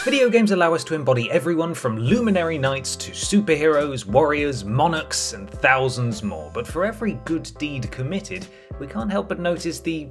Video games allow us to embody everyone from luminary knights to superheroes, warriors, monarchs, and thousands more, but for every good deed committed, we can't help but notice the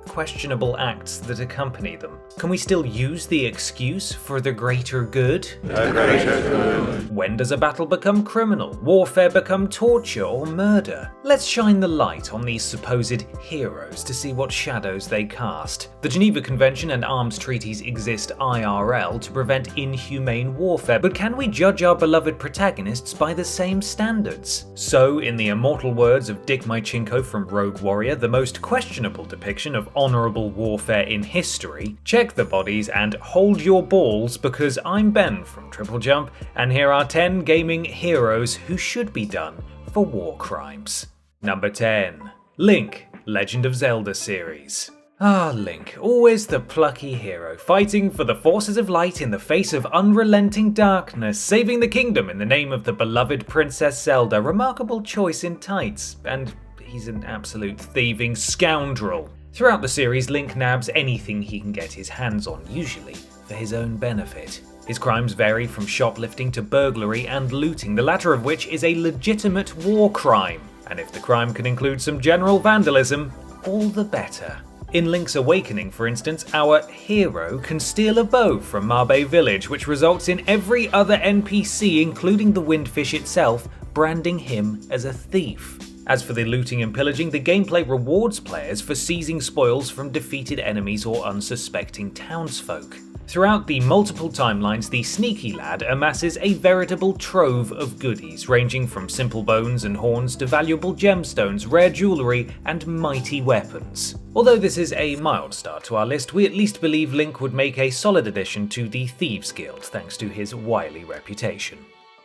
questionable acts that accompany them. Can we still use the excuse for the greater good? The greater good. When does a battle become criminal, warfare become torture or murder? Let's shine the light on these supposed heroes to see what shadows they cast. The Geneva Convention and arms treaties exist IRL to prevent inhumane warfare, but can we judge our beloved protagonists by the same standards? So, in the immortal words of Dick Mychinko from Rogue Warrior, the most questionable depiction of honourable warfare in history, check the bodies and hold your balls, because I'm Ben from TripleJump, and here are 10 gaming heroes who should be done for war crimes. Number 10. Link, Legend of Zelda series. Link, always the plucky hero, fighting for the forces of light in the face of unrelenting darkness, saving the kingdom in the name of the beloved Princess Zelda. Remarkable choice in tights, and he's an absolute thieving scoundrel. Throughout the series, Link nabs anything he can get his hands on, usually for his own benefit. His crimes vary from shoplifting to burglary and looting, the latter of which is a legitimate war crime. And if the crime can include some general vandalism, all the better. In Link's Awakening, for instance, our hero can steal a bow from Mabe Village, which results in every other NPC, including the Windfish itself, branding him as a thief. As for the looting and pillaging, the gameplay rewards players for seizing spoils from defeated enemies or unsuspecting townsfolk. Throughout the multiple timelines, the sneaky lad amasses a veritable trove of goodies, ranging from simple bones and horns to valuable gemstones, rare jewellery, and mighty weapons. Although this is a mild start to our list, we at least believe Link would make a solid addition to the Thieves Guild thanks to his wily reputation.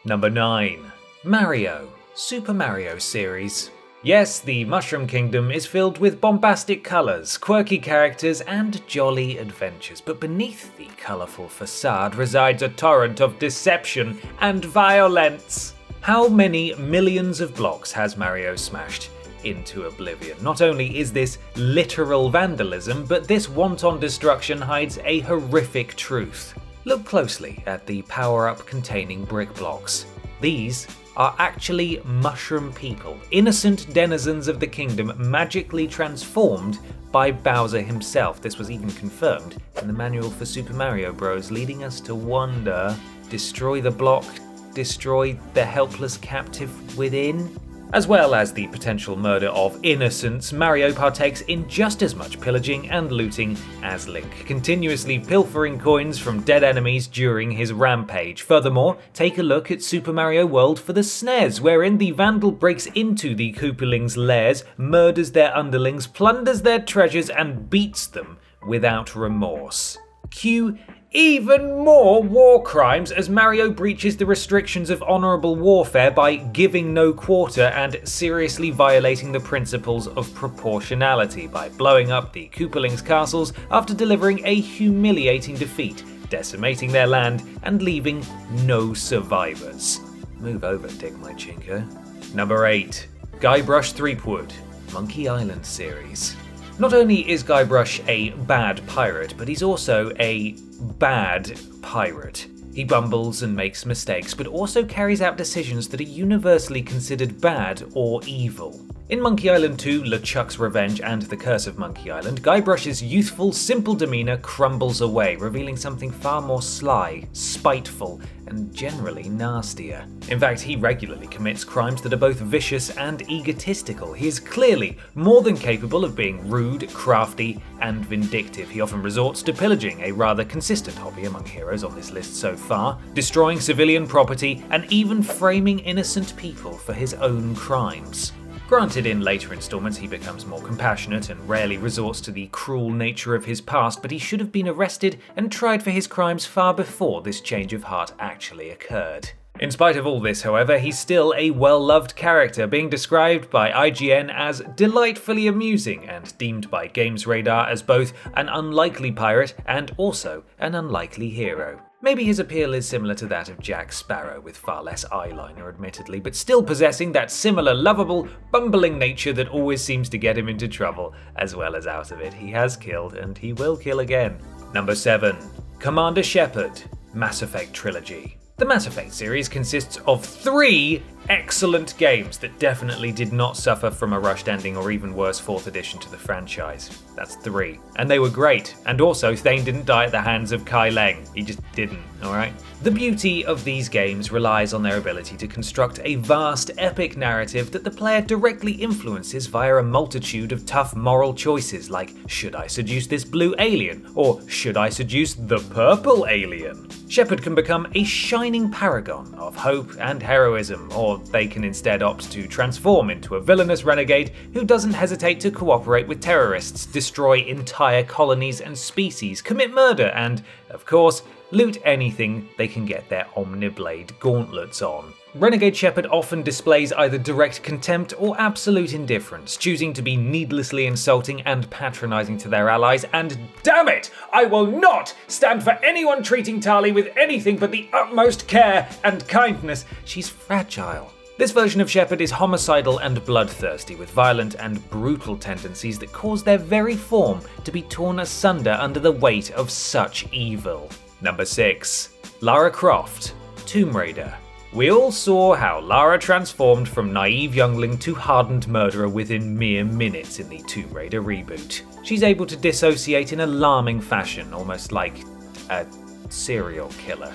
Number 9. Mario, Super Mario series. Yes, the Mushroom Kingdom is filled with bombastic colours, quirky characters, and jolly adventures, but beneath the colourful facade resides a torrent of deception and violence. How many millions of blocks has Mario smashed into oblivion? Not only is this literal vandalism, but this wanton destruction hides a horrific truth. Look closely at the power-up containing brick blocks. These are actually mushroom people, innocent denizens of the kingdom magically transformed by Bowser himself. This was even confirmed in the manual for Super Mario Bros., leading us to wonder, destroy the block, destroy the helpless captive within? As well as the potential murder of innocents, Mario partakes in just as much pillaging and looting as Link, continuously pilfering coins from dead enemies during his rampage. Furthermore, take a look at Super Mario World for the SNES, wherein the Vandal breaks into the Koopalings' lairs, murders their underlings, plunders their treasures, and beats them without remorse. Cue even more war crimes as Mario breaches the restrictions of honourable warfare by giving no quarter and seriously violating the principles of proportionality by blowing up the Koopalings' castles after delivering a humiliating defeat, decimating their land and leaving no survivors. Move over, Dick Mychinko. Number 8. GUYBRUSH THREEPWOOD, Monkey Island series. Not only is GUYBRUSH a bad pirate, but he's also a bad pirate. He bumbles and makes mistakes, but also carries out decisions that are universally considered bad or evil. In Monkey Island 2, LeChuck's Revenge and The Curse of Monkey Island, Guybrush's youthful, simple demeanour crumbles away, revealing something far more sly, spiteful, and generally nastier. In fact, he regularly commits crimes that are both vicious and egotistical. He is clearly more than capable of being rude, crafty, and vindictive. He often resorts to pillaging, a rather consistent hobby among heroes on this list so far, destroying civilian property, and even framing innocent people for his own crimes. Granted, in later installments he becomes more compassionate and rarely resorts to the cruel nature of his past, but he should have been arrested and tried for his crimes far before this change of heart actually occurred. In spite of all this, however, he's still a well-loved character, being described by IGN as delightfully amusing and deemed by Games Radar as both an unlikely pirate and also an unlikely hero. Maybe his appeal is similar to that of Jack Sparrow, with far less eyeliner admittedly, but still possessing that similar lovable, bumbling nature that always seems to get him into trouble, as well as out of it. He has killed, and he will kill again. Number 7. Commander Shepard, Mass Effect Trilogy. The Mass Effect series consists of 3 excellent games that definitely did not suffer from a rushed ending or even worse 4th edition to the franchise. That's 3. And they were great. And also, Thane didn't die at the hands of Kai Leng. He just didn't, alright? The beauty of these games relies on their ability to construct a vast, epic narrative that the player directly influences via a multitude of tough moral choices like, should I seduce this blue alien? Or should I seduce the purple alien? Shepard can become a shining paragon of hope and heroism, or they can instead opt to transform into a villainous renegade who doesn't hesitate to cooperate with terrorists, destroy entire colonies and species, commit murder, and, of course, loot anything they can get their Omniblade gauntlets on. Renegade Shepard often displays either direct contempt or absolute indifference, choosing to be needlessly insulting and patronizing to their allies, and damn it, I will not stand for anyone treating Tali with anything but the utmost care and kindness. She's fragile. This version of Shepard is homicidal and bloodthirsty, with violent and brutal tendencies that cause their very form to be torn asunder under the weight of such evil. Number 6. Lara Croft, Tomb Raider. We all saw how Lara transformed from naive youngling to hardened murderer within mere minutes in the Tomb Raider reboot. She's able to dissociate in alarming fashion, almost like a serial killer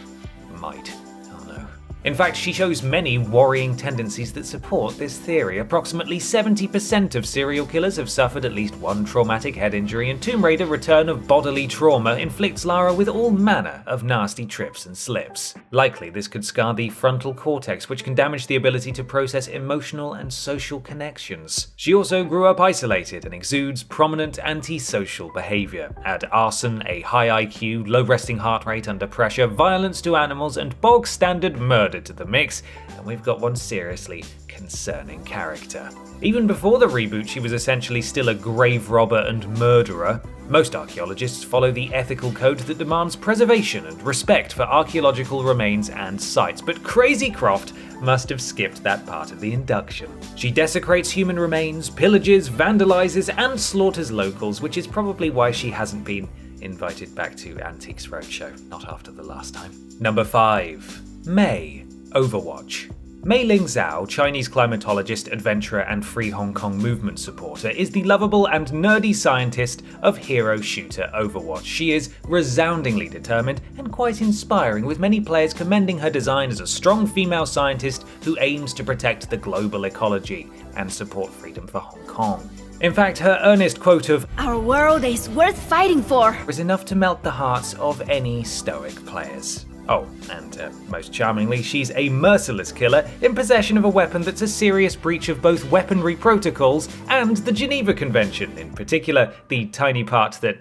might. Oh no. In fact, she shows many worrying tendencies that support this theory. Approximately 70% of serial killers have suffered at least one traumatic head injury, and Tomb Raider Return of Bodily Trauma inflicts Lara with all manner of nasty trips and slips. Likely, this could scar the frontal cortex, which can damage the ability to process emotional and social connections. She also grew up isolated and exudes prominent antisocial behavior. Add arson, a high IQ, low resting heart rate under pressure, violence to animals, and bog-standard murder to the mix, and we've got one seriously concerning character. Even before the reboot, she was essentially still a grave robber and murderer. Most archaeologists follow the ethical code that demands preservation and respect for archaeological remains and sites, but Crazy Croft must have skipped that part of the induction. She desecrates human remains, pillages, vandalizes, and slaughters locals, which is probably why she hasn't been invited back to Antiques Roadshow, not after the last time. Number 5. Mei, Overwatch. Mei Ling Zhao, Chinese climatologist, adventurer, and Free Hong Kong movement supporter, is the lovable and nerdy scientist of hero shooter Overwatch. She is resoundingly determined and quite inspiring, with many players commending her design as a strong female scientist who aims to protect the global ecology and support freedom for Hong Kong. In fact, her earnest quote of "Our world is worth fighting for" was enough to melt the hearts of any stoic players. Oh, and most charmingly, she's a merciless killer in possession of a weapon that's a serious breach of both weaponry protocols and the Geneva Convention, in particular, the tiny part that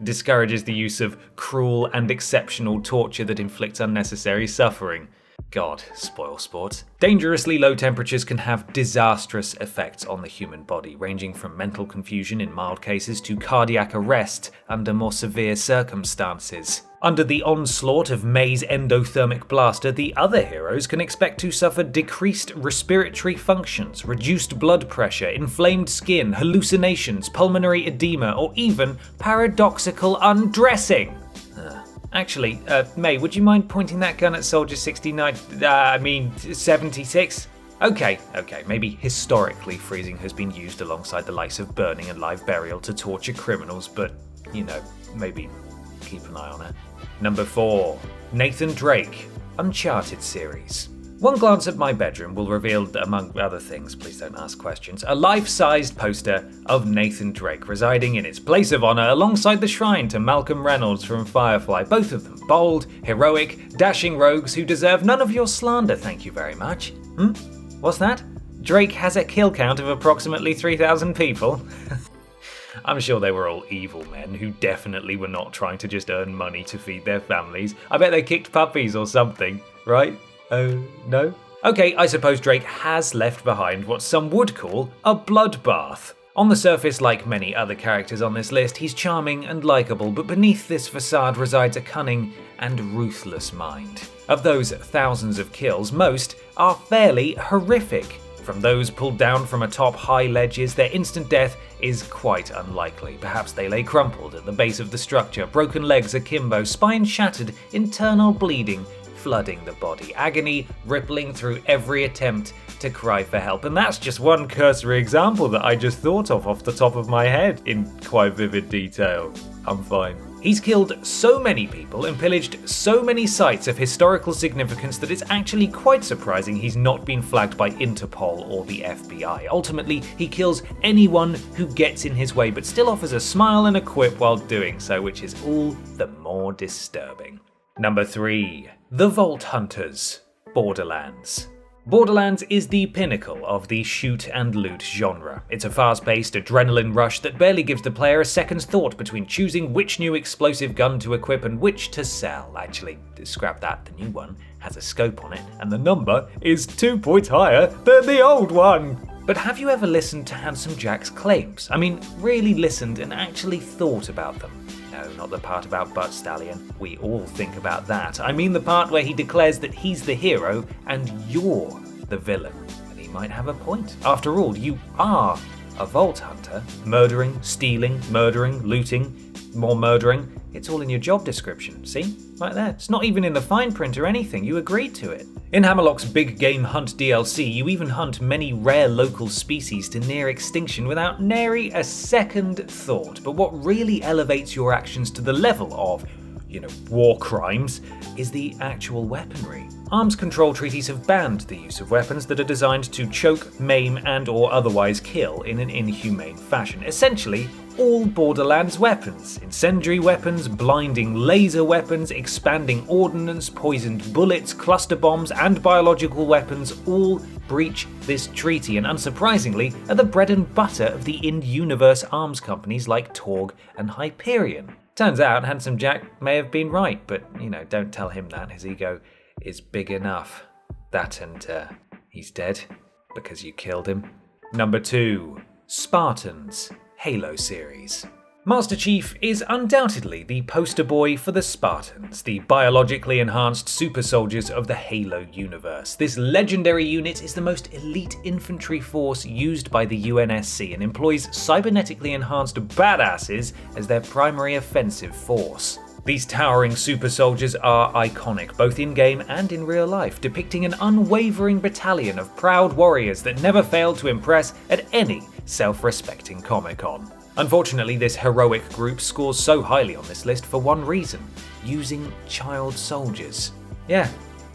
discourages the use of cruel and exceptional torture that inflicts unnecessary suffering. God, spoil sport. Dangerously low temperatures can have disastrous effects on the human body, ranging from mental confusion in mild cases to cardiac arrest under more severe circumstances. Under the onslaught of Mei's endothermic blaster, the other heroes can expect to suffer decreased respiratory functions, reduced blood pressure, inflamed skin, hallucinations, pulmonary edema, or even paradoxical undressing. Actually, Mei, would you mind pointing that gun at Soldier 76? Okay, maybe historically freezing has been used alongside the likes of burning and live burial to torture criminals, but, maybe keep an eye on it. Number 4. Nathan Drake, Uncharted series. One glance at my bedroom will reveal, among other things, please don't ask questions, a life-sized poster of Nathan Drake residing in its place of honor alongside the shrine to Malcolm Reynolds from Firefly, both of them bold, heroic, dashing rogues who deserve none of your slander, thank you very much. What's that? Drake has a kill count of approximately 3,000 people? I'm sure they were all evil men who definitely were not trying to just earn money to feed their families. I bet they kicked puppies or something, right? Oh, no? Okay, I suppose Drake has left behind what some would call a bloodbath. On the surface, like many other characters on this list, he's charming and likeable, but beneath this facade resides a cunning and ruthless mind. Of those thousands of kills, most are fairly horrific. From those pulled down from atop high ledges, their instant death is quite unlikely. Perhaps they lay crumpled at the base of the structure, broken legs akimbo, spine shattered, internal bleeding flooding the body, agony rippling through every attempt to cry for help. And that's just one cursory example that I just thought of off the top of my head in quite vivid detail. I'm fine. He's killed so many people and pillaged so many sites of historical significance that it's actually quite surprising he's not been flagged by Interpol or the FBI. Ultimately, he kills anyone who gets in his way, but still offers a smile and a quip while doing so, which is all the more disturbing. Number 3. The Vault Hunters, Borderlands. Borderlands is the pinnacle of the shoot and loot genre. It's a fast-paced adrenaline rush that barely gives the player a second's thought between choosing which new explosive gun to equip and which to sell. Actually, scrap that, the new one has a scope on it, and the number is 2 points higher than the old one. But have you ever listened to Handsome Jack's claims? I mean, really listened and actually thought about them? No, not the part about Butt Stallion. We all think about that. I mean the part where he declares that he's the hero and you're the villain. And he might have a point. After all, you are a Vault Hunter. Murdering, stealing, murdering, looting, more murdering. It's all in your job description, see? Right there. It's not even in the fine print or anything, you agreed to it. In Hammerlock's Big Game Hunt DLC, you even hunt many rare local species to near extinction without nary a second thought. But what really elevates your actions to the level of, war crimes, is the actual weaponry. Arms control treaties have banned the use of weapons that are designed to choke, maim, and or otherwise kill in an inhumane fashion. Essentially, all Borderlands weapons, incendiary weapons, blinding laser weapons, expanding ordnance, poisoned bullets, cluster bombs, and biological weapons all breach this treaty and unsurprisingly are the bread and butter of the in-universe arms companies like Torg and Hyperion. Turns out Handsome Jack may have been right, but don't tell him that, his ego is big enough. That and he's dead because you killed him. Number 2. Spartans, Halo series. Master Chief is undoubtedly the poster boy for the Spartans, the biologically enhanced super soldiers of the Halo universe. This legendary unit is the most elite infantry force used by the UNSC and employs cybernetically enhanced badasses as their primary offensive force. These towering super soldiers are iconic, both in-game and in real life, depicting an unwavering battalion of proud warriors that never fail to impress at any self-respecting Comic-Con. Unfortunately, this heroic group scores so highly on this list for one reason: using child soldiers. Yeah,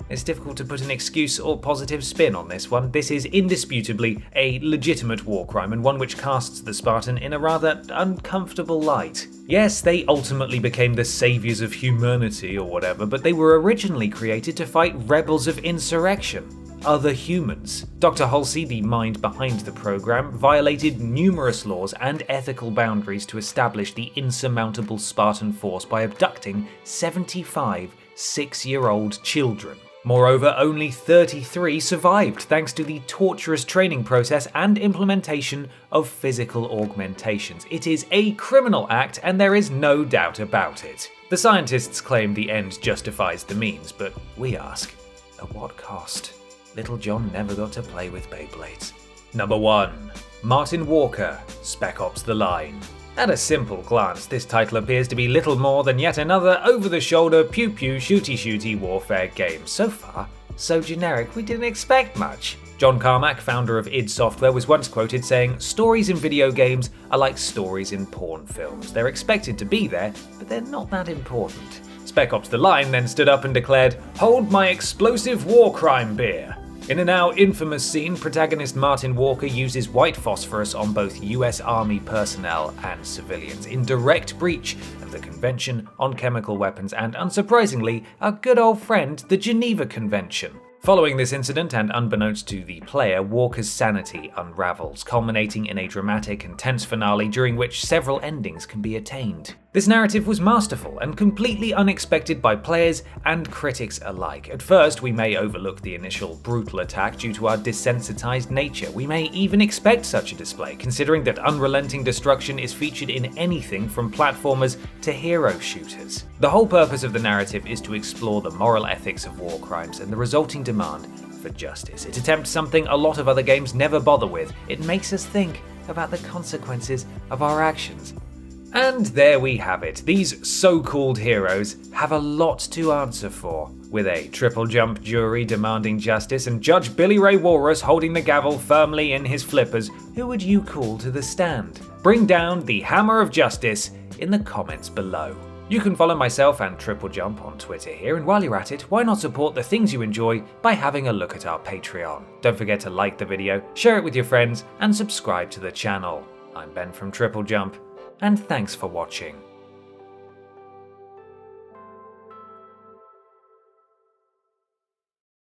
it's difficult to put an excuse or positive spin on this one. This is indisputably a legitimate war crime and one which casts the Spartan in a rather uncomfortable light. Yes, they ultimately became the saviors of humanity or whatever, but they were originally created to fight rebels of insurrection. Other humans. Dr. Halsey, the mind behind the program, violated numerous laws and ethical boundaries to establish the insurmountable Spartan force by abducting 75 6-year-old children. Moreover, only 33 survived thanks to the torturous training process and implementation of physical augmentations. It is a criminal act and there is no doubt about it. The scientists claim the end justifies the means, but we ask, at what cost? Little John never got to play with Beyblades. Number 1. Martin Walker, SPEC-OPS The Line. At a simple glance, this title appears to be little more than yet another over-the-shoulder pew-pew shooty-shooty warfare game. So far, so generic, we didn't expect much. John Carmack, founder of id Software, was once quoted saying, "Stories in video games are like stories in porn films. They're expected to be there, but they're not that important." SPEC-OPS The Line then stood up and declared, "Hold my explosive war crime beer." In a now infamous scene, protagonist Martin Walker uses white phosphorus on both US Army personnel and civilians, in direct breach of the Convention on Chemical Weapons and, unsurprisingly, our good old friend, the Geneva Convention. Following this incident, and unbeknownst to the player, Walker's sanity unravels, culminating in a dramatic and tense finale during which several endings can be attained. This narrative was masterful and completely unexpected by players and critics alike. At first, we may overlook the initial brutal attack due to our desensitized nature. We may even expect such a display, considering that unrelenting destruction is featured in anything from platformers to hero shooters. The whole purpose of the narrative is to explore the moral ethics of war crimes and the resulting demand for justice. It attempts something a lot of other games never bother with. It makes us think about the consequences of our actions. And there we have it. These so-called heroes have a lot to answer for. With a TripleJump jury demanding justice and Judge Billy Ray Walrus holding the gavel firmly in his flippers, who would you call to the stand? Bring down the hammer of justice in the comments below. You can follow myself and TripleJump on Twitter here, and while you're at it, why not support the things you enjoy by having a look at our Patreon? Don't forget to like the video, share it with your friends, and subscribe to the channel. I'm Ben from TripleJump, and thanks for watching.